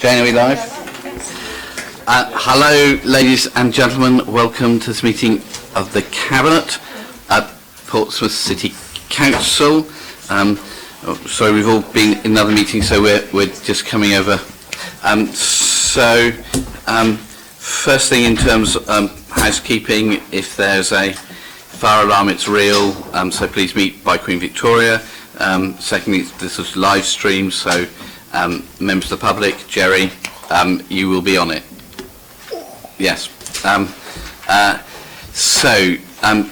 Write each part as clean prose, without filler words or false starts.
Jane, are we live? Hello, ladies and gentlemen. Welcome to this meeting of the Cabinet at Portsmouth City Council. Sorry, we've all been in another meeting, so we're just coming over. First thing in terms of housekeeping, if there's a fire alarm, it's real, so please meet by Queen Victoria. Secondly, this is live stream, so members of the public, Jerry, you will be on it. Yes.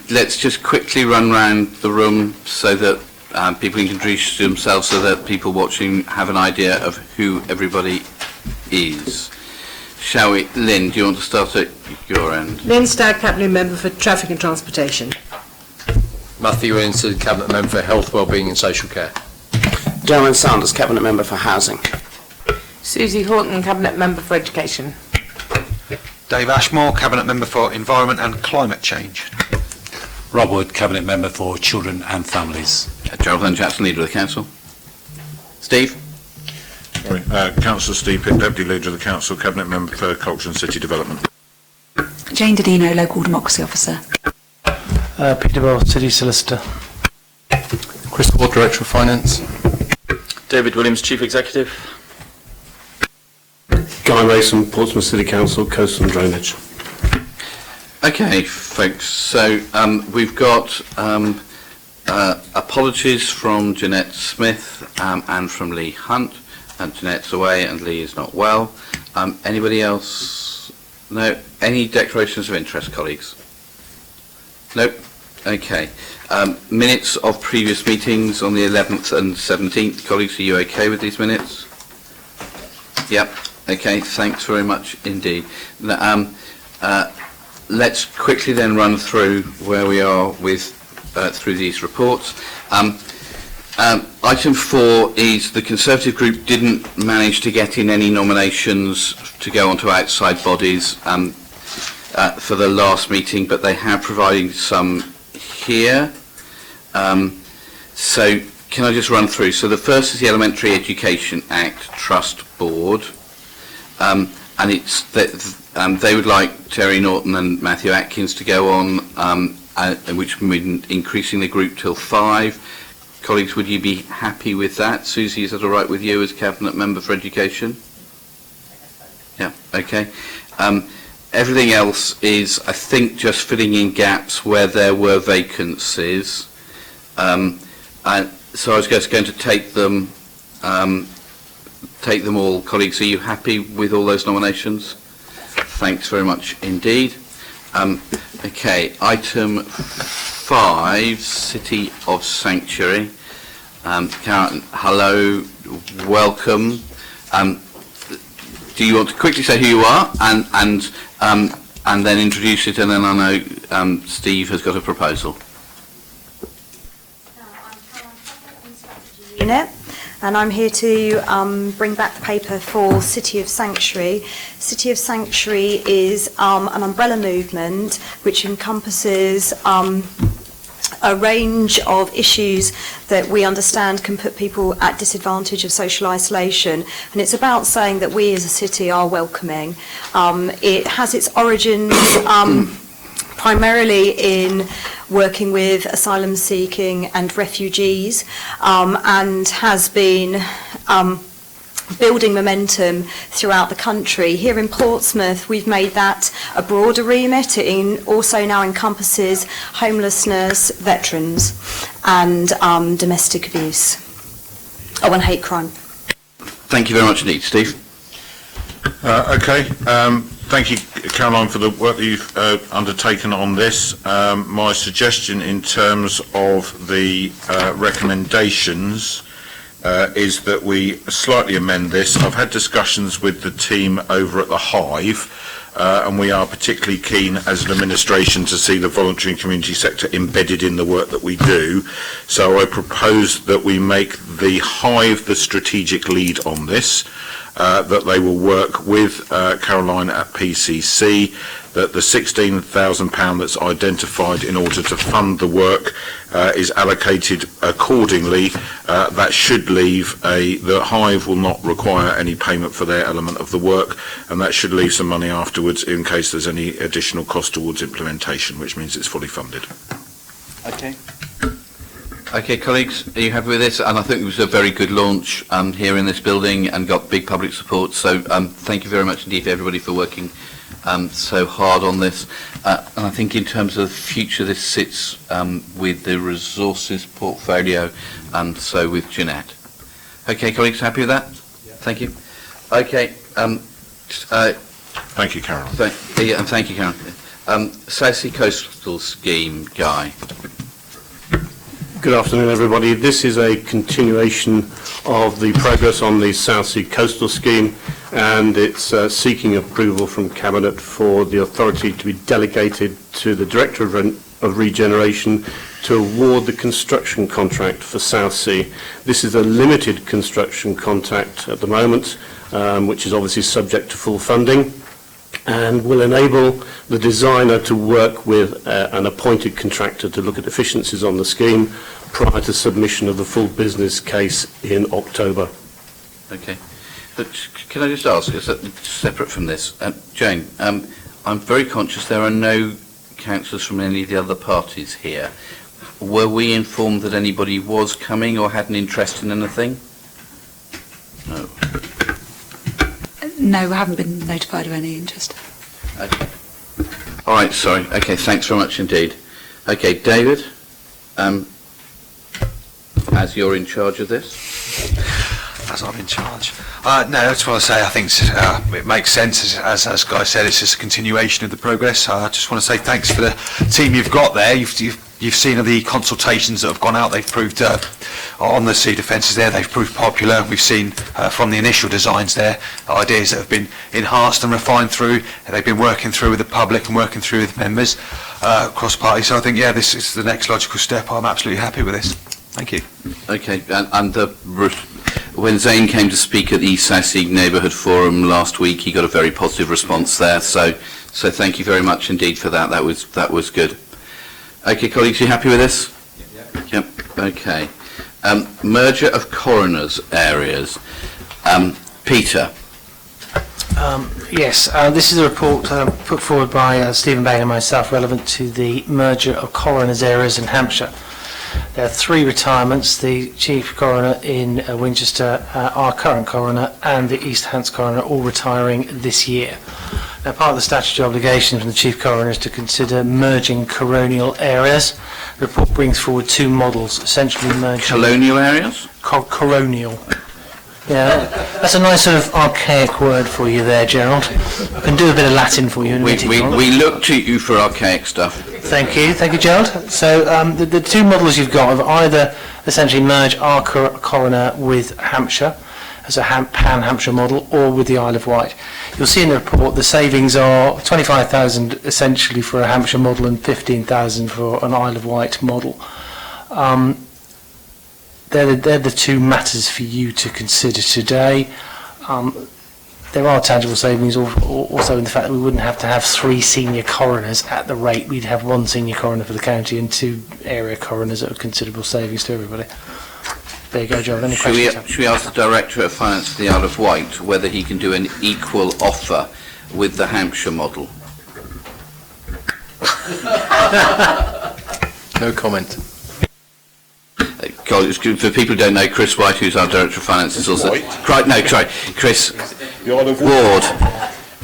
Let's just quickly run around the room so that people can introduce themselves, so that people watching have an idea of who everybody is. Shall we? Lynn, do you want to start at your end? Lynn Stagg, Cabinet Member for Traffic and Transportation. Matthew Winson, Cabinet Member for Health, Wellbeing and Social Care. Darren Sanders, Cabinet Member for Housing. Susie Horton, Cabinet Member for Education. Dave Ashmore, Cabinet Member for Environment and Climate Change. Rob Wood, Cabinet Member for Children and Families. Jonathan Jackson, Leader of the Council. Steve? Sorry, Councillor Steve Pitt, Deputy Leader of the Council, Cabinet Member for Culture and City Development. Jane Dodino, Local Democracy Officer. Peter Bell, City Solicitor. Chris Ward, Director of Finance. David Williams, Chief Executive. Guy Mason, Portsmouth City Council, Coastal and Drainage. Okay, folks, so we've got apologies from Jeanette Smith and from Lee Hunt. And Jeanette's away and Lee is not well. Anybody else? No? Any declarations of interest, colleagues? Nope. Okay. Minutes of previous meetings on the 11th and 17th. Colleagues, are you okay with these minutes? Yep. Okay. Thanks very much indeed. Let's quickly then run through where we are with through these reports. Item 4 is the Conservative group didn't manage to get in any nominations to go onto outside bodies for the last meeting, but they have provided some here. So can I just run through? So the first is the Elementary Education Act Trust Board, and it's that they would like Terry Norton and Matthew Atkins to go on, which would mean increasing the group till 5. Colleagues, would you be happy with that? Susie, is that all right with you as Cabinet Member for Education? Yeah, okay. Everything else is, I think, just filling in gaps where there were vacancies. So I was just going to take them all. Colleagues, are you happy with all those nominations? Thanks very much indeed. Okay, item 5, City of Sanctuary. Karen, hello, welcome. Do you want to quickly say who you are and then introduce it, and then I know Steve has got a proposal. Unit, and I'm here to bring back the paper for City of Sanctuary. City of Sanctuary is an umbrella movement which encompasses a range of issues that we understand can put people at disadvantage of social isolation, and it's about saying that we as a city are welcoming. It has its origins primarily in working with asylum seeking and refugees, and has been building momentum throughout the country. Here in Portsmouth, we've made that a broader remit. It also now encompasses homelessness, veterans, and domestic abuse. Oh, and hate crime. Thank you very much indeed, Steve. Okay. Thank you, Caroline, for the work that you've undertaken on this. My suggestion in terms of the recommendations is that we slightly amend this. I've had discussions with the team over at the Hive, and we are particularly keen as an administration to see the voluntary and community sector embedded in the work that we do. So I propose that we make the Hive the strategic lead on this, that they will work with Caroline at PCC that the £16,000 that's identified in order to fund the work is allocated accordingly. That should leave the Hive will not require any payment for their element of the work, and that should leave some money afterwards in case there's any additional cost towards implementation, which means it's fully funded. Okay. Okay, colleagues, are you happy with this? And I think it was a very good launch here in this building and got big public support. So thank you very much indeed for everybody for working so hard on this. And I think in terms of the future, this sits with the resources portfolio, and so with Jeanette. Okay, colleagues, happy with that? Yeah. Thank you. Okay. Thank you, Caroline. And thank you, Karen. South Sea Coastal Scheme, Guy. Good afternoon, everybody. This is a continuation of the progress on the South Sea Coastal Scheme, and it's seeking approval from Cabinet for the authority to be delegated to the Director of Regeneration to award the construction contract for South Sea. This is a limited construction contract at the moment, which is obviously subject to full funding, and will enable the designer to work with an appointed contractor to look at efficiencies on the scheme prior to submission of the full business case in October. Okay. But can I just ask, is that separate from this? Jane, I'm very conscious there are no councillors from any of the other parties here. Were we informed that anybody was coming or had an interest in anything? No. No, we haven't been notified of any interest. Okay. All right, sorry. Okay, thanks very much indeed. Okay, David, as you're in charge of this? As I'm in charge. No, I just want to say I think it makes sense, as Guy said, it's just a continuation of the progress. I just want to say thanks for the team you've got there. You've seen the consultations that have gone out. They've proved on the sea defences there. They've proved popular. We've seen from the initial designs there ideas that have been enhanced and refined through. They've been working through with the public and working through with members across parties. So I think this is the next logical step. I'm absolutely happy with this. Thank you. Okay, and when Zane came to speak at the East South Sea Neighbourhood Forum last week, he got a very positive response there. So thank you very much indeed for that. That was good. Okay, colleagues, you happy with this? Yep. Okay. Merger of coroners areas. Peter. Yes, this is a report put forward by Stephen Bain and myself relevant to the merger of coroners areas in Hampshire. There are 3 retirements: the Chief Coroner in Winchester, our current coroner, and the East Hants coroner, all retiring this year. Now, part of the statutory obligation from the Chief Coroner is to consider merging coronial areas. The report brings forward 2 models, essentially merging... Colonial areas? Coronial. Yeah, that's a nice sort of archaic word for you there, Gerald. I can do a bit of Latin for you in a minute. We looked to you for archaic stuff. Thank you, Gerald. So the 2 models you've got are either essentially merge our coroner with Hampshire as a pan-Hampshire model, or with the Isle of Wight. You'll see in the report the savings are 25,000 essentially for a Hampshire model and 15,000 for an Isle of Wight model. They're the 2 matters for you to consider today. There are tangible savings also in the fact that we wouldn't have to have 3 senior coroners at the rate. We'd have 1 senior coroner for the county and 2 area coroners at a considerable savings to everybody. There you go, John. Any questions? Should we ask the Director of Finance for the Isle of Wight whether he can do an equal offer with the Hampshire model? No comment. For people who don't know, Chris White, who's our Director of Finance, is also... Chris Ward.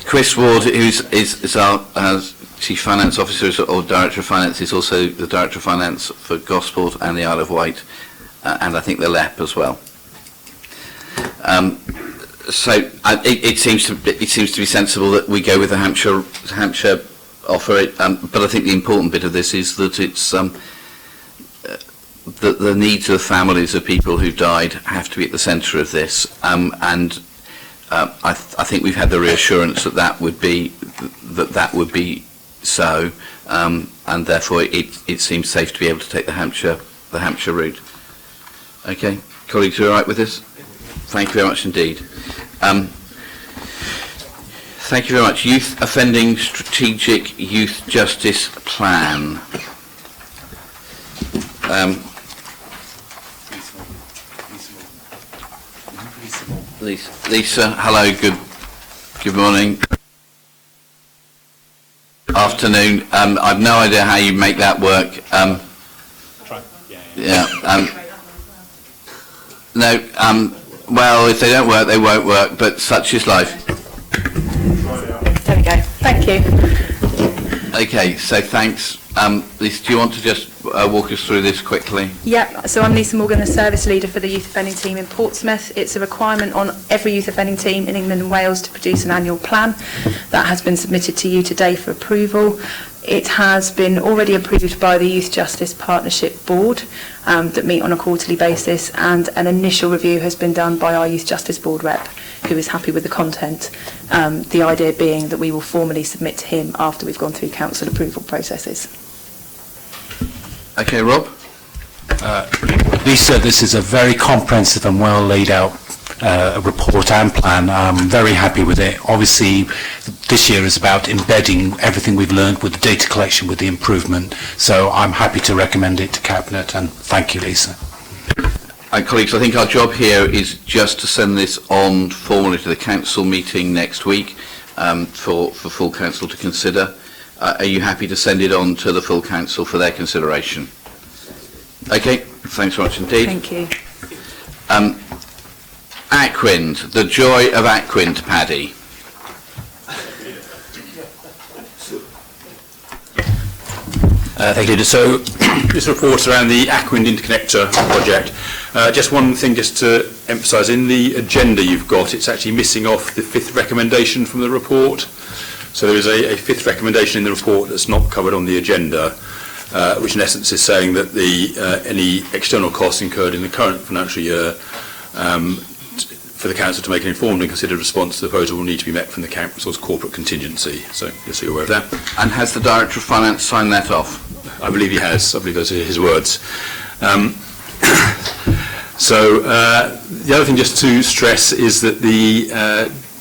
Chris Ward, who's our Chief Finance Officer or Director of Finance, is also the Director of Finance for Gosport and the Isle of Wight, and I think the LEP as well. It seems to be sensible that we go with the Hampshire offer. But I think the important bit of this is that it's the needs of the families of people who died have to be at the centre of this, and I think we've had the reassurance that would be so, and therefore it seems safe to be able to take the Hampshire route. Okay, colleagues, are you all right with this? Thank you very much indeed. Thank you very much. Youth Offending Strategic Youth Justice Plan. Lisa, hello, good morning. Afternoon. I've no idea how you make that work. Well, if they don't work, they won't work, but such is life. There we go. Thank you. Okay, so thanks. Lisa, do you want to just walk us through this quickly? Yeah, so I'm Lisa Morgan, the service leader for the youth offending team in Portsmouth. It's a requirement on every youth offending team in England and Wales to produce an annual plan. That has been submitted to you today for approval. It has been already approved by the Youth Justice Partnership Board that meet on a quarterly basis, and an initial review has been done by our Youth Justice Board rep, who is happy with the content. The idea being that we will formally submit to him after we've gone through council approval processes. Okay, Rob? Lisa, this is a very comprehensive and well laid out report and plan. I'm very happy with it. Obviously, this year is about embedding everything we've learned with the data collection, with the improvement. So I'm happy to recommend it to Cabinet, and thank you, Lisa. Colleagues, I think our job here is just to send this on formally to the council meeting next week for full council to consider. Are you happy to send it on to the full council for their consideration? Okay, thanks very much indeed. Thank you. Ackwind, the joy of Ackwind, Paddy. Thank you. So this report around the Ackwind Interconnector project. Just one thing just to emphasise, in the agenda you've got, it's actually missing off the 5th recommendation from the report. So there is a 5th recommendation in the report that's not covered on the agenda, which in essence is saying that any external costs incurred in the current financial year for the council to make an informed and considered response to the proposal will need to be met from the council's corporate contingency. So just so you're aware of that. And has the Director of Finance signed that off? I believe he has. I believe those are his words. So the other thing just to stress is that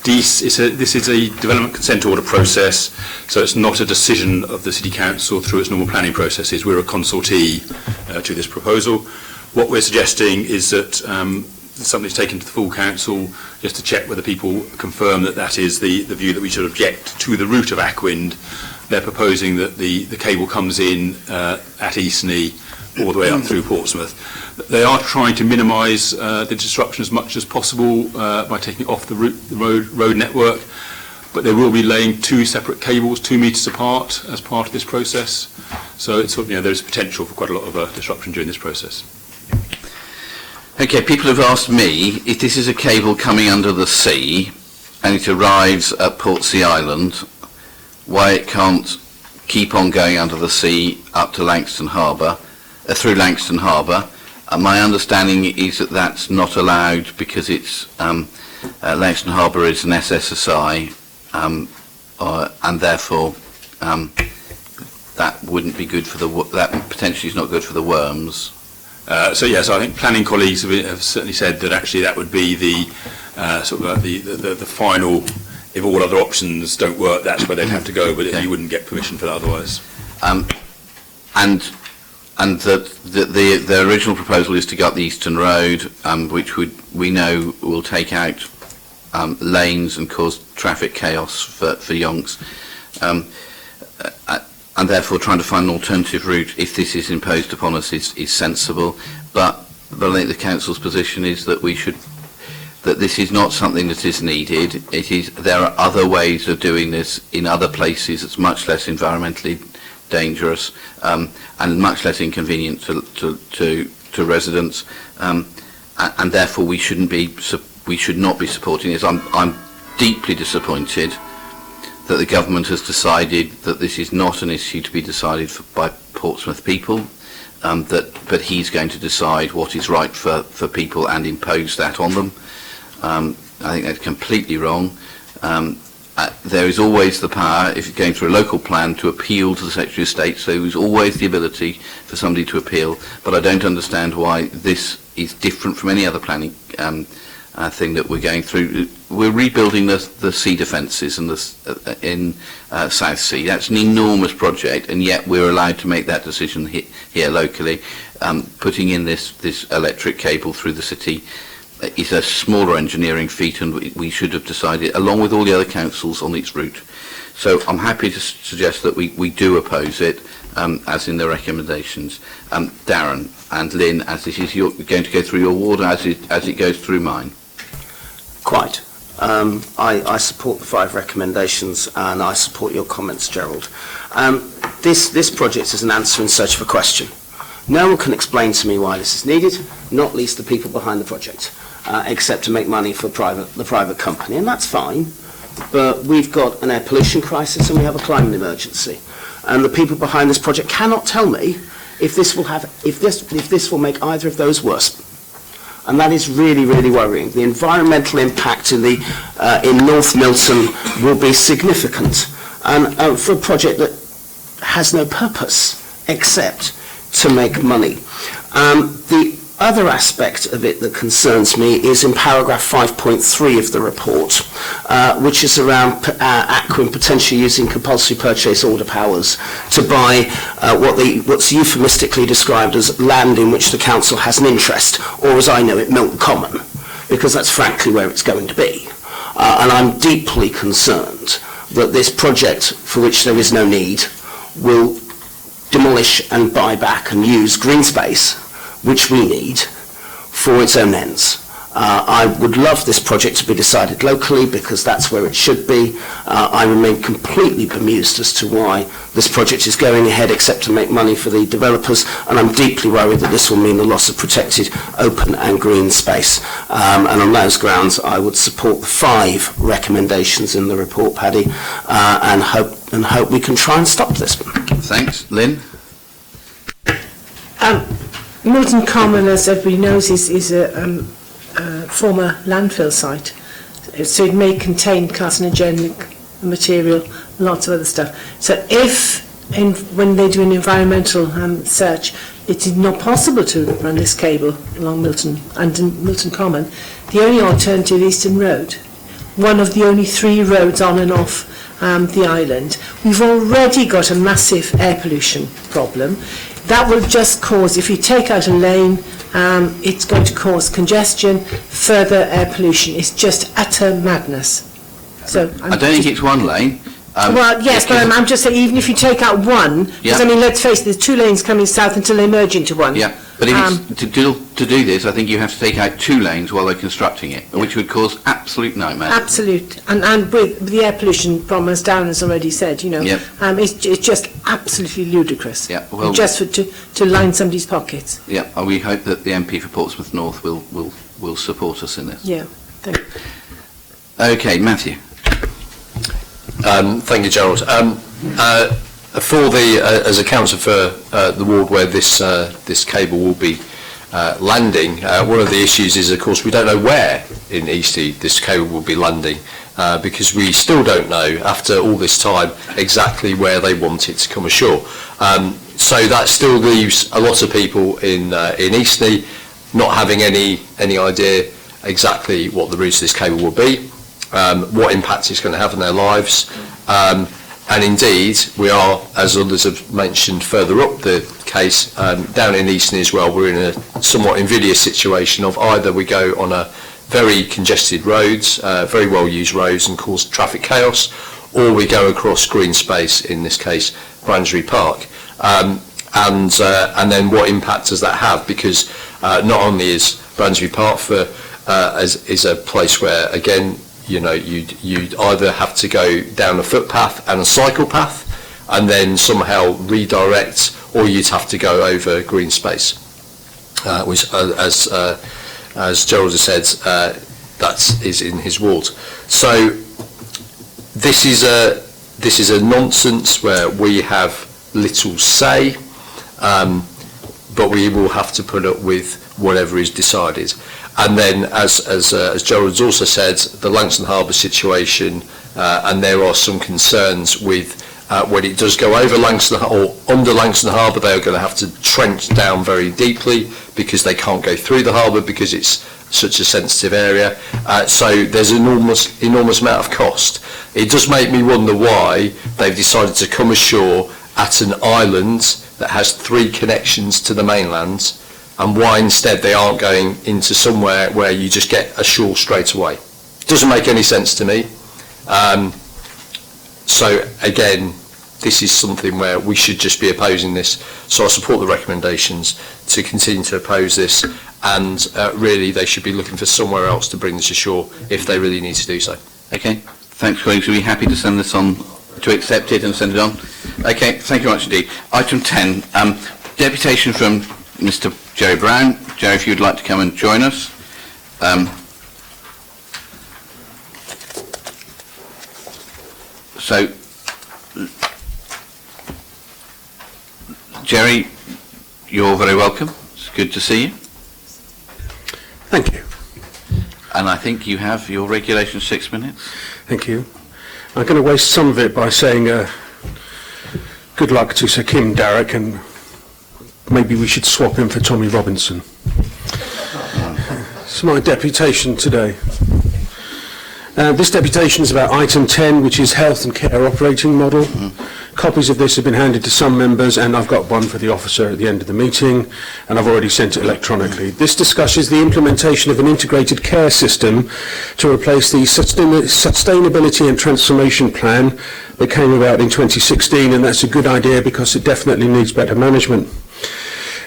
this is a development consent order process, so it's not a decision of the City Council through its normal planning processes. We're a consultee to this proposal. What we're suggesting is that something's taken to the full council just to check whether people confirm that that is the view that we should object to the route of Ackwind. They're proposing that the cable comes in at Eastney all the way up through Portsmouth. They are trying to minimise the disruption as much as possible by taking it off the road network, but they will be laying 2 separate cables 2 metres apart as part of this process. So it's, there's potential for quite a lot of disruption during this process. Okay, people have asked me if this is a cable coming under the sea and it arrives at Portsea Island, why it can't keep on going under the sea up to Langston Harbour, through Langston Harbour. My understanding is that that's not allowed because it's Langston Harbour is an SSSI, and therefore that wouldn't be good for that potentially is not good for the worms. So yes, I think planning colleagues have certainly said that actually that would be the the final. If all other options don't work, that's where they'd have to go. But you wouldn't get permission for that otherwise. And the original proposal is to go up the Eastern Road, which we know will take out lanes and cause traffic chaos for yonks. And therefore trying to find an alternative route if this is imposed upon us is sensible, but I think the council's position is that that this is not something that is needed. There are other ways of doing this in other places. It's much less environmentally dangerous and much less inconvenient to residents, and therefore we should not be supporting this. I'm deeply disappointed that the government has decided that this is not an issue to be decided by Portsmouth people, but he's going to decide what is right for people and impose that on them. I think that's completely wrong. There is always the power, if you're going through a local plan, to appeal to the Secretary of State, so there's always the ability for somebody to appeal, but I don't understand why this is different from any other planning thing that we're going through. We're rebuilding the sea defences in South Sea. That's an enormous project, and yet we're allowed to make that decision here locally. Putting in this electric cable through the city is a smaller engineering feat, and we should have decided, along with all the other councils, on its route. So I'm happy to suggest that we do oppose it, as in the recommendations. Darren and Lynn, as this is going to go through your ward, as it goes through mine. Quite. I support the 5 recommendations, and I support your comments, Gerald. This project is an answer in search of a question. No one can explain to me why this is needed, not least the people behind the project, except to make money for the private company, and that's fine. But we've got an air pollution crisis and we have a climate emergency, and the people behind this project cannot tell me if this will make either of those worse. And that is really, really worrying. The environmental impact in North Milton will be significant, and for a project that has no purpose except to make money. The other aspect of it that concerns me is in paragraph 5.3 of the report, which is around Aquin potentially using compulsory purchase order powers to buy what's euphemistically described as land in which the council has an interest, or as I know it, Milton Common, because that's frankly where it's going to be. And I'm deeply concerned that this project, for which there is no need, will demolish and buy back and use green space, which we need, for its own ends. I would love this project to be decided locally, because that's where it should be. I remain completely bemused as to why this project is going ahead except to make money for the developers, and I'm deeply worried that this will mean the loss of protected open and green space. And on those grounds I would support the 5 recommendations in the report, Paddy, and hope we can try and stop this. Thanks. Lynn? Milton Common, as everybody knows, is a former landfill site, so it may contain carcinogenic material, lots of other stuff. So when they do an environmental search, it is not possible to run this cable along Milton and in Milton Common. The only alternative is Eastern Road, one of the only 3 roads on and off the island. We've already got a massive air pollution problem. That will just cause, if you take out a lane, it's going to cause congestion, further air pollution. It's just utter madness. So I don't think it's 1 lane. Well, yes, but I'm just saying, even if you take out one, because I mean, let's face it, there's 2 lanes coming south until they merge into one. Yeah, but if it's, to do this, I think you have to take out 2 lanes while they're constructing it, which would cause absolute nightmare. Absolute, and with the air pollution problem, as Darren has already said, it's just absolutely ludicrous. Yeah, well, just to line somebody's pockets. Yeah, and we hope that the MP for Portsmouth North will support us in this. Yeah, thank you. Okay, Matthew. Thank you, Gerald. As a councillor for the ward where this cable will be landing, one of the issues is, of course, we don't know where in Eastleigh this cable will be landing, because we still don't know, after all this time, exactly where they want it to come ashore. So that still leaves a lot of people in Eastleigh not having any idea exactly what the route of this cable will be, what impact it's going to have on their lives. And indeed, we are, as others have mentioned further up the case, down in Eastleigh as well, we're in a somewhat invidious situation of either we go on a very congested roads, very well used roads, and cause traffic chaos, or we go across green space, in this case Bransbury Park. And then what impact does that have? Because not only is Bransbury Park is a place where, again, you'd either have to go down a footpath and a cycle path and then somehow redirect, or you'd have to go over green space, which, as Gerald has said, that is in his ward. So this is a nonsense where we have little say, but we will have to put up with whatever is decided. And then, as Gerald has also said, the Langston Harbour situation, and there are some concerns with when it does go over Langston or under Langston Harbour, they are going to have to trench down very deeply because they can't go through the harbour because it's such a sensitive area. So there's an enormous amount of cost. It does make me wonder why they've decided to come ashore at an island that has 3 connections to the mainland, and why instead they aren't going into somewhere where you just get ashore straight away. Doesn't make any sense to me. So again, this is something where we should just be opposing this. So I support the recommendations to continue to oppose this, and really they should be looking for somewhere else to bring this ashore if they really need to do so. Okay, thanks colleagues. Are we happy to send this on, to accept it and send it on? Okay, thank you very much indeed. Item 10, deputation from Mr. Jerry Brown. Jerry, if you'd like to come and join us. So, Jerry, you're very welcome. It's good to see you. Thank you. And I think you have your regulation 6 minutes. Thank you. I'm going to waste some of it by saying good luck to Sir Kim Darroch, and maybe we should swap him for Tommy Robinson. It's my deputation today. This deputation is about item 10, which is health and care operating model. Copies of this have been handed to some members, and I've got one for the officer at the end of the meeting, and I've already sent it electronically. This discusses the implementation of an integrated care system to replace the Sustainability and Transformation Plan that came about in 2016, and that's a good idea because it definitely needs better management.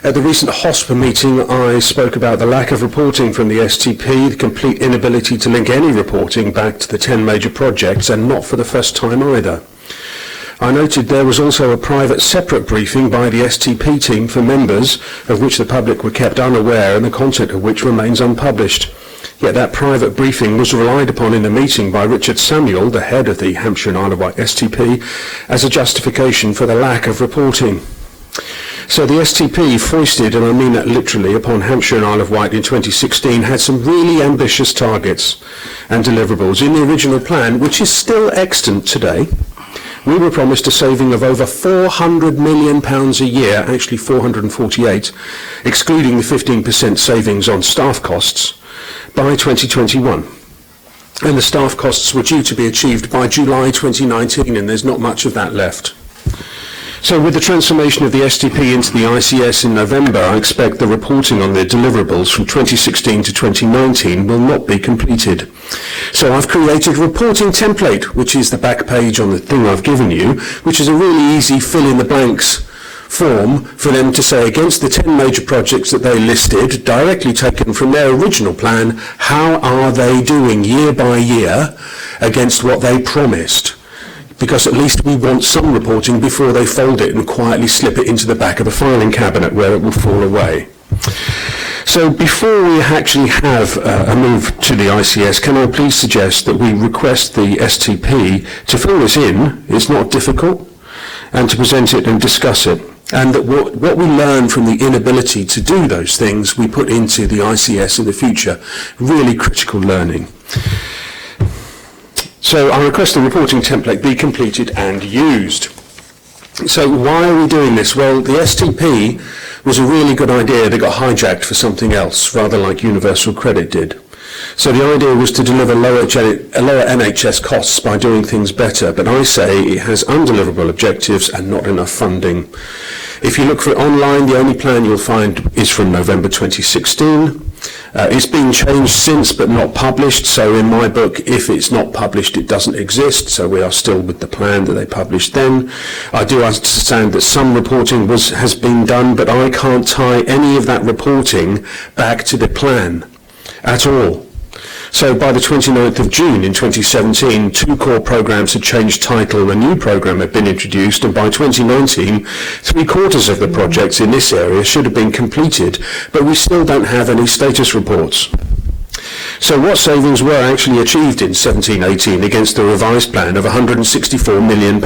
At the recent HOSPA meeting, I spoke about the lack of reporting from the STP, the complete inability to link any reporting back to the 10 major projects, and not for the first time either. I noted there was also a private separate briefing by the STP team for members, of which the public were kept unaware and the content of which remains unpublished. Yet that private briefing was relied upon in the meeting by Richard Samuel, the head of the Hampshire and Isle of Wight STP, as a justification for the lack of reporting. So the STP foisted, and I mean that literally, upon Hampshire and Isle of Wight in 2016 had some really ambitious targets and deliverables. In the original plan, which is still extant today, we were promised a saving of over £400 million a year, actually 448, excluding the 15% savings on staff costs, by 2021. And the staff costs were due to be achieved by July 2019, and there's not much of that left. So with the transformation of the STP into the ICS in November, I expect the reporting on the deliverables from 2016 to 2019 will not be completed. So I've created a reporting template, which is the back page on the thing I've given you, which is a really easy fill-in-the-blanks form for them to say against the 10 major projects that they listed, directly taken from their original plan, how are they doing year by year against what they promised? Because at least we want some reporting before they fold it and quietly slip it into the back of the filing cabinet where it will fall away. So before we actually have a move to the ICS, can I please suggest that we request the STP to fill this in, it's not difficult, and to present it and discuss it. And that what we learn from the inability to do those things, we put into the ICS in the future. Really critical learning. So I request the reporting template be completed and used. So why are we doing this? Well, the STP was a really good idea that got hijacked for something else, rather like Universal Credit did. So the idea was to deliver lower NHS costs by doing things better, but I say it has undeliverable objectives and not enough funding. If you look for it online, the only plan you'll find is from November 2016. It's been changed since but not published, so in my book, if it's not published, it doesn't exist, so we are still with the plan that they published then. I do understand that some reporting has been done, but I can't tie any of that reporting back to the plan at all. So by the 29th of June in 2017, 2 core programmes had changed title, a new programme had been introduced, and by 2019, 3/4 of the projects in this area should have been completed, but we still don't have any status reports. So what savings were actually achieved in 17-18 against the revised plan of £164 million?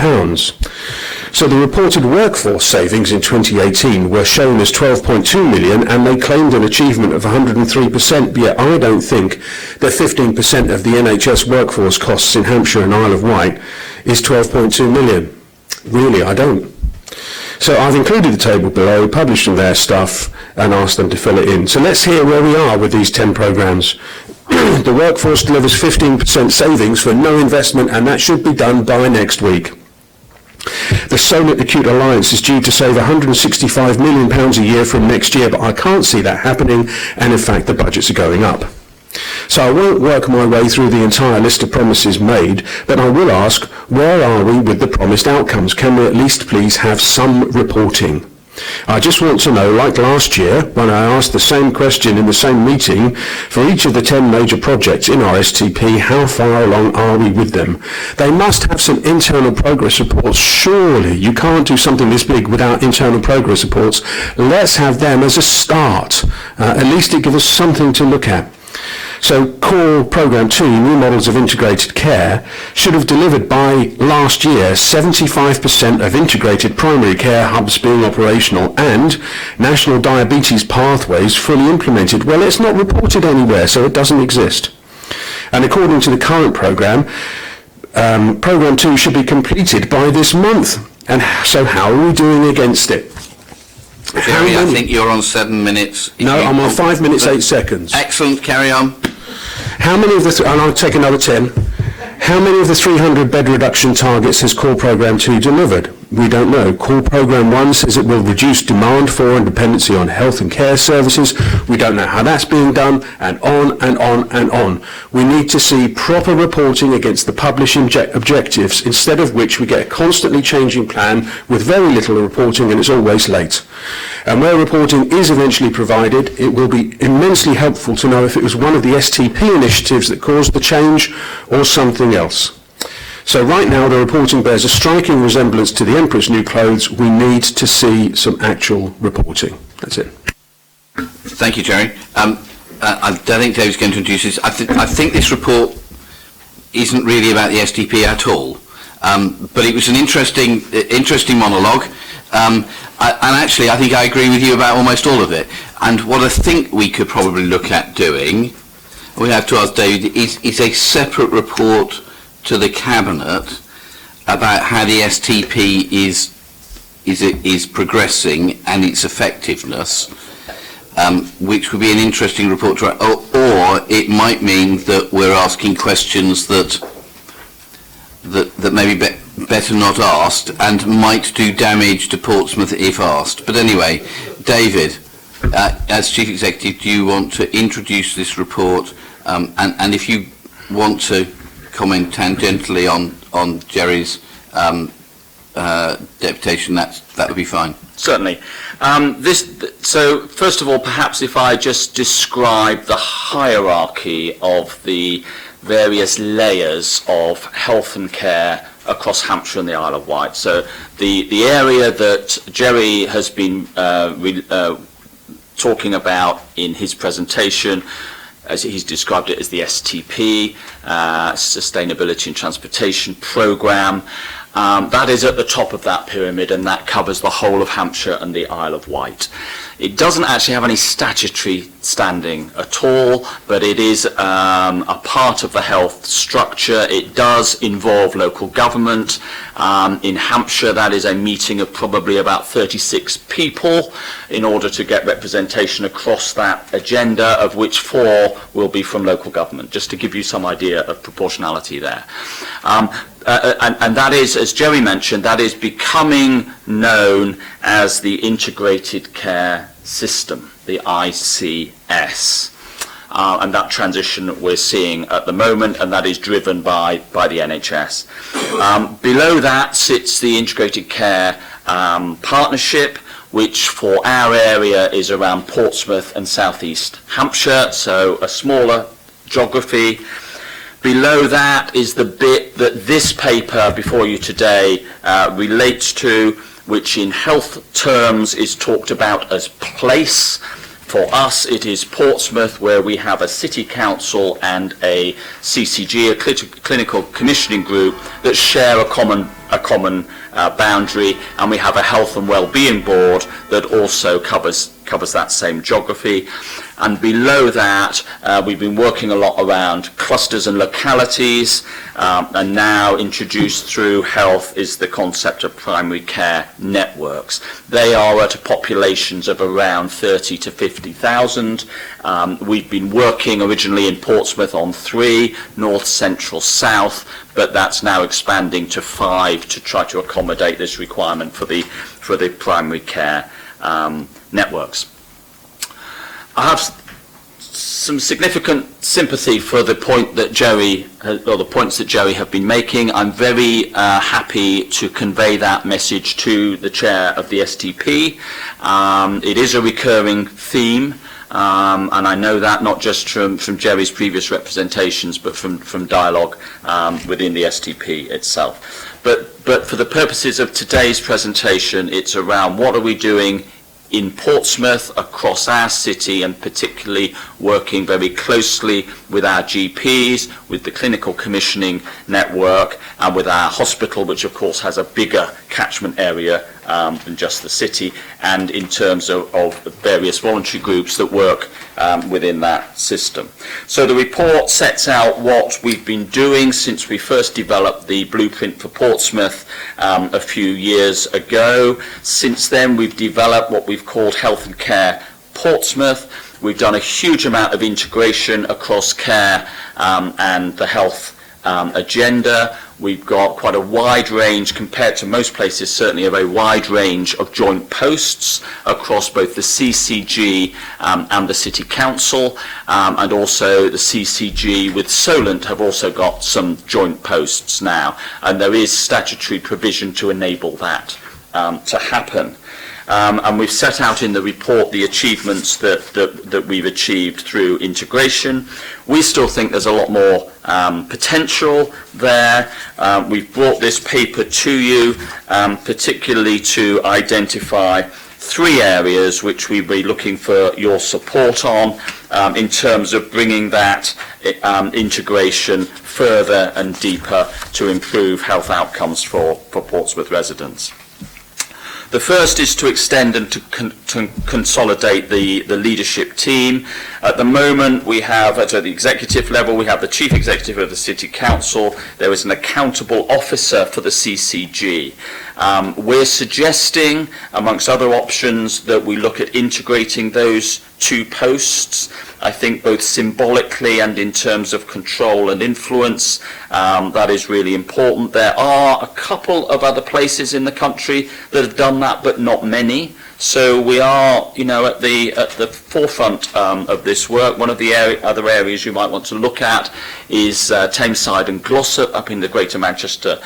So the reported workforce savings in 2018 were shown as 12.2 million, and they claimed an achievement of 103%, yet I don't think that 15% of the NHS workforce costs in Hampshire and Isle of Wight is 12.2 million. Really, I don't. So I've included the table below, published them their stuff, and asked them to fill it in. So let's hear where we are with these 10 programmes. The workforce delivers 15% savings for no investment, and that should be done by next week. The Solent Acute Alliance is due to save £165 million a year from next year, but I can't see that happening, and in fact the budgets are going up. So I won't work my way through the entire list of promises made, but I will ask, where are we with the promised outcomes? Can we at least please have some reporting? I just want to know, like last year, when I asked the same question in the same meeting, for each of the 10 major projects in our STP, how far along are we with them? They must have some internal progress reports. Surely you can't do something this big without internal progress reports. Let's have them as a start. At least it gives us something to look at. So core programme 2, new models of integrated care, should have delivered by last year 75% of integrated primary care hubs being operational and national diabetes pathways fully implemented. Well, it's not reported anywhere, so it doesn't exist. And according to the current programme, programme 2 should be completed by this month. And so how are we doing against it? Jerry, I think you're on 7 minutes. No, I'm on 5 minutes, 8 seconds. Excellent, carry on. How many of the, and I'll take another 10, how many of the 300 bed reduction targets has Core Programme 2 delivered? We don't know. Core Programme 1 says it will reduce demand for and dependency on health and care services. We don't know how that's being done, and on and on and on. We need to see proper reporting against the published objectives, instead of which we get a constantly changing plan with very little reporting, and it's always late. And where reporting is eventually provided, it will be immensely helpful to know if it was one of the STP initiatives that caused the change or something else. So right now the reporting bears a striking resemblance to the Emperor's New Clothes. We need to see some actual reporting. That's it. Thank you, Jerry. I don't think Dave's going to introduce this. I think this report isn't really about the STP at all, but it was an interesting monologue. And actually, I think I agree with you about almost all of it. And what I think we could probably look at doing, we have to ask David, is a separate report to the Cabinet about how the STP is progressing and its effectiveness, which would be an interesting report to write. Or it might mean that we're asking questions that may be better not asked and might do damage to Portsmouth if asked. But anyway, David, as Chief Executive, do you want to introduce this report? And if you want to comment tangentially on Jerry's deputation, that would be fine. Certainly. So first of all, perhaps if I just describe the hierarchy of the various layers of health and care across Hampshire and the Isle of Wight. So the area that Jerry has been talking about in his presentation, as he's described it as the STP, Sustainability and Transportation Programme. That is at the top of that pyramid, and that covers the whole of Hampshire and the Isle of Wight. It doesn't actually have any statutory standing at all, but it is a part of the health structure. It does involve local government. In Hampshire, that is a meeting of probably about 36 people in order to get representation across that agenda, of which 4 will be from local government, just to give you some idea of proportionality there. And that is, as Jerry mentioned, that is becoming known as the Integrated Care System, the ICS. And that transition we're seeing at the moment, and that is driven by the NHS. Below that sits the Integrated Care Partnership, which for our area is around Portsmouth and South East Hampshire, so a smaller geography. Below that is the bit that this paper before you today relates to, which in health terms is talked about as place. For us, it is Portsmouth, where we have a city council and a CCG, a clinical commissioning group, that share a common boundary, and we have a health and wellbeing board that also covers covers that same geography. And below that, we've been working a lot around clusters and localities, and now introduced through health is the concept of primary care networks. They are at populations of around 30 to 50,000. We've been working originally in Portsmouth on 3, north, central, south, but that's now expanding to 5 to try to accommodate this requirement for the primary care networks. I have some significant sympathy for the point that the points that Jerry have been making. I'm very happy to convey that message to the chair of the STP. It is a recurring theme, and I know that not just from Jerry's previous representations, but from dialogue within the STP itself. But for the purposes of today's presentation, it's around what are we doing in Portsmouth, across our city, and particularly working very closely with our GPs, with the clinical commissioning network, and with our hospital, which of course has a bigger catchment area than just the city, and in terms of various voluntary groups that work within that system. So the report sets out what we've been doing since we first developed the blueprint for Portsmouth a few years ago. Since then, we've developed what we've called Health and Care Portsmouth. We've done a huge amount of integration across care and the health agenda. We've got quite a wide range, compared to most places, certainly a very wide range of joint posts across both the CCG and the City Council, and also the CCG with Solent have also got some joint posts now, and there is statutory provision to enable that to happen. And we've set out in the report the achievements that we've achieved through integration. We still think there's a lot more potential there. We've brought this paper to you, particularly to identify 3 areas which we'll be looking for your support on in terms of bringing that integration further and deeper to improve health outcomes for Portsmouth residents. The first is to extend and to consolidate the leadership team. At the moment, we have, at the executive level, we have the Chief Executive of the City Council. There is an accountable officer for the CCG. We're suggesting, amongst other options, that we look at integrating those 2 posts. I think both symbolically and in terms of control and influence, that is really important. There are a couple of other places in the country that have done that, but not many. So we are, at the forefront of this work. One of the other areas you might want to look at is Tameside and Glossop up in the Greater Manchester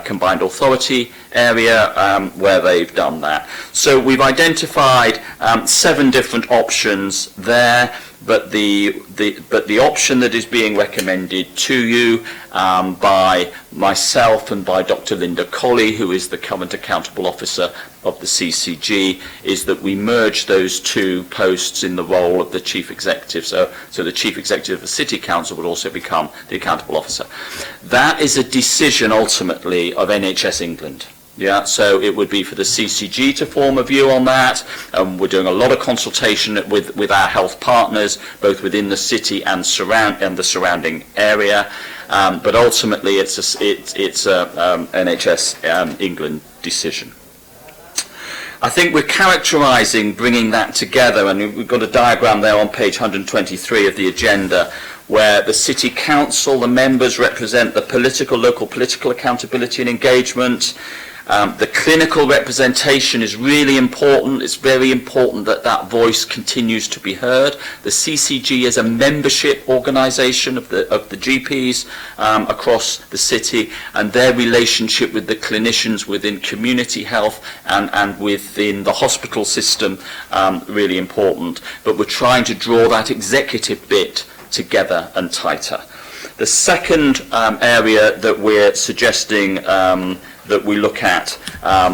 Combined Authority area, where they've done that. So we've identified 7 different options there. But the option that is being recommended to you by myself and by Dr. Linda Colley, who is the current accountable officer of the CCG, is that we merge those 2 posts in the role of the chief executive. So the chief executive of the City Council would also become the accountable officer. That is a decision ultimately of NHS England. Yeah, so it would be for the CCG to form a view on that. We're doing a lot of consultation with our health partners, both within the city and the surrounding area. But ultimately, it's a NHS England decision. I think we're characterising bringing that together, and we've got a diagram there on page 123 of the agenda, where the City Council, the members represent the local political accountability and engagement. The clinical representation is really important. It's very important that that voice continues to be heard. The CCG is a membership organisation of the GPs across the city, and their relationship with the clinicians within community health and within the hospital system really important. But we're trying to draw that executive bit together and tighter. The second area that we're suggesting that we look at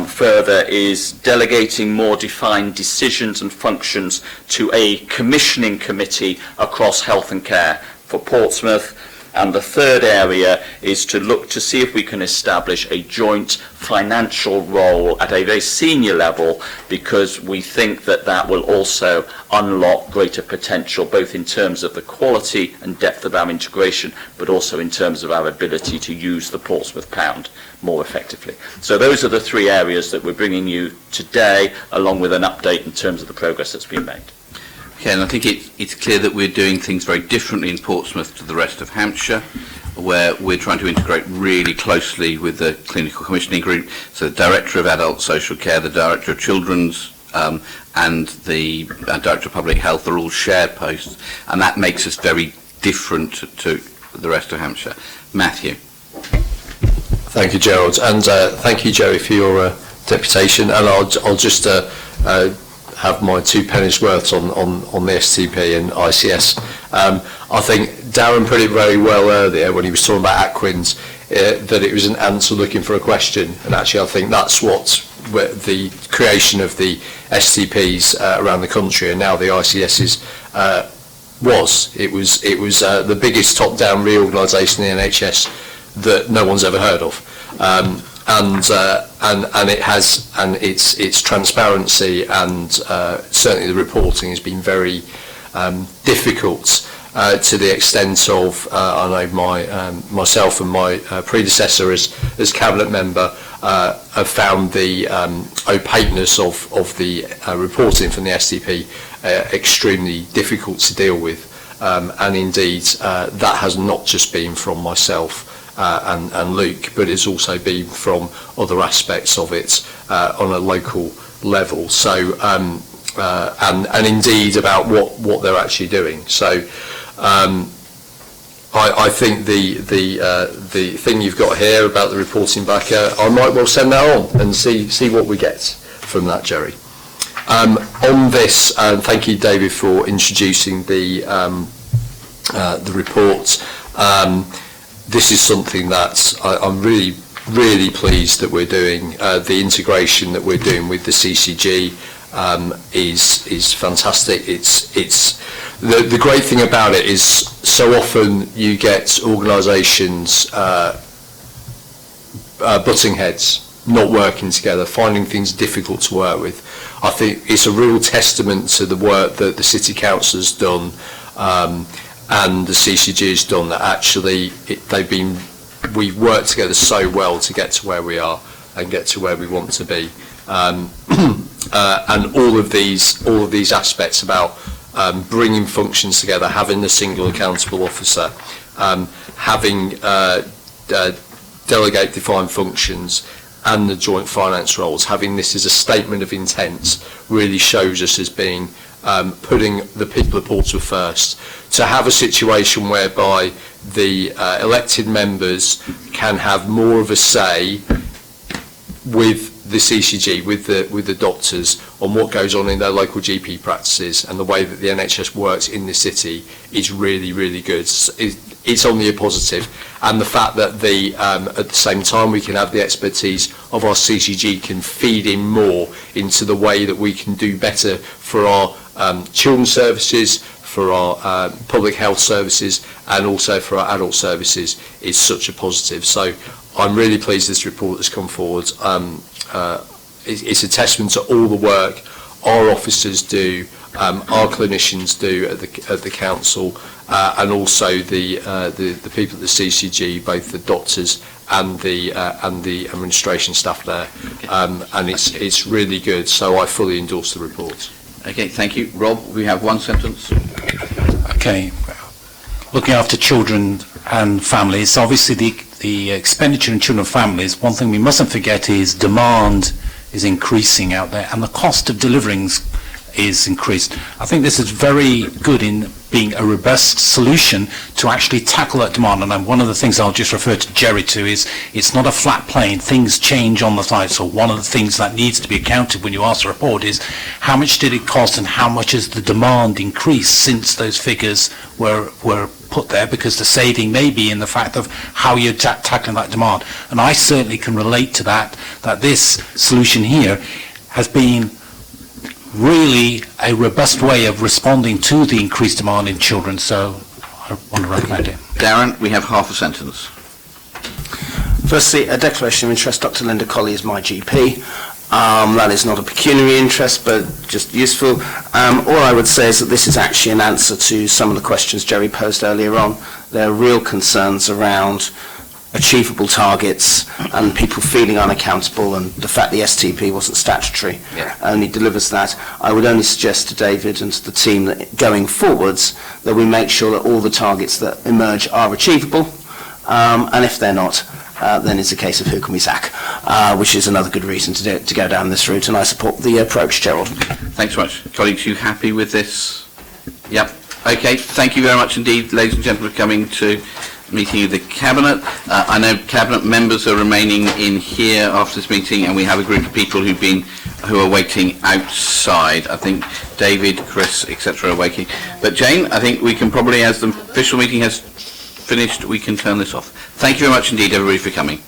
further is delegating more defined decisions and functions to a commissioning committee across health and care for Portsmouth. And the third area is to look to see if we can establish a joint financial role at a very senior level, because we think that that will also unlock greater potential, both in terms of the quality and depth of our integration, but also in terms of our ability to use the Portsmouth pound more effectively. So those are the three areas that we're bringing you today, along with an update in terms of the progress that's been made. Okay, and I think it's clear that we're doing things very differently in Portsmouth to the rest of Hampshire, where we're trying to integrate really closely with the clinical commissioning group. So the Director of Adult Social Care, the Director of Children's and the Director of Public Health are all shared posts, and that makes us very different to the rest of Hampshire. Matthew. Thank you, Gerald, and thank you, Joey, for your deputation. And I'll just have my 2 pennies worth on the STP and ICS. I think Darren put it very well earlier when he was talking about Aquins, that it was an answer looking for a question, and actually I think that's what the creation of the STPs around the country and now the ICSs was. It was the biggest top-down reorganisation in the NHS that no one's ever heard of. And it has, and its transparency and certainly the reporting has been very difficult to the extent of I know myself and my predecessor as cabinet member have found the opaqueness of the reporting from the SDP extremely difficult to deal with, and indeed that has not just been from myself and Luke, but it's also been from other aspects of it on a local level. So and indeed about what they're actually doing. So I think the thing you've got here about the reporting back, I might well send that on and see what we get from that, Jerry. On this, thank you, David, for introducing the report. This is something that I'm really pleased that we're doing. The integration that we're doing with the CCG is fantastic. It's the great thing about it is so often you get organisations butting heads, not working together, finding things difficult to work with. I think it's a real testament to the work that the City Council has done and the CCG has done, that actually we've worked together so well to get to where we are and get to where we want to be. And all of these aspects about bringing functions together, having the single accountable officer, having delegate defined functions and the joint finance roles, having this as a statement of intent really shows us as being putting the people of Portsmouth first. To have a situation whereby the elected members can have more of a say with the CCG, with the doctors, on what goes on in their local GP practices, and the way that the NHS works in the city is really good. It's only a positive, and the fact that at the same time we can have the expertise of our CCG can feed in more into the way that we can do better for our children's services, for our public health services, and also for our adult services is such a positive. So I'm really pleased this report has come forward. It's a testament to all the work our officers do, our clinicians do at the council, and also the people at the CCG, both the doctors and the administration staff there, and it's really good. So I fully endorse the report. Okay, thank you. Rob, we have one sentence. Okay. Looking after children and families, obviously the expenditure in children and families, one thing we mustn't forget is demand is increasing out there and the cost of delivering is increased. I think this is very good in being a robust solution to actually tackle that demand. And one of the things I'll just refer to Jerry to is it's not a flat plane. Things change on the site. So one of the things that needs to be accounted when you ask the report is how much did it cost and how much has the demand increased since those figures were put there, because the saving may be in the fact of how you're tackling that demand. And I certainly can relate to that this solution here has been really a robust way of responding to the increased demand in children, so I want to recommend it. Darren, we have half a sentence. Firstly, a declaration of interest. Dr. Linda Colley is my GP. That is not a pecuniary interest, but just useful. All I would say is that this is actually an answer to some of the questions Jerry posed earlier on. There are real concerns around achievable targets and people feeling unaccountable, and the fact the STP wasn't statutory only delivers that. I would only suggest to David and to the team that going forwards that we make sure that all the targets that emerge are achievable, and if they're not, then it's a case of who can we sack, which is another good reason to go down this route, and I support the approach, Gerald. Thanks so much. Colleagues, you happy with this? Yep. Okay, thank you very much indeed, ladies and gentlemen, for coming to meeting of the Cabinet. I know Cabinet members are remaining in here after this meeting, and we have a group of people who are waiting outside. I think David, Chris, etc. are waiting. But Jane, I think we can probably, as the official meeting has finished, we can turn this off. Thank you very much indeed, everybody, for coming.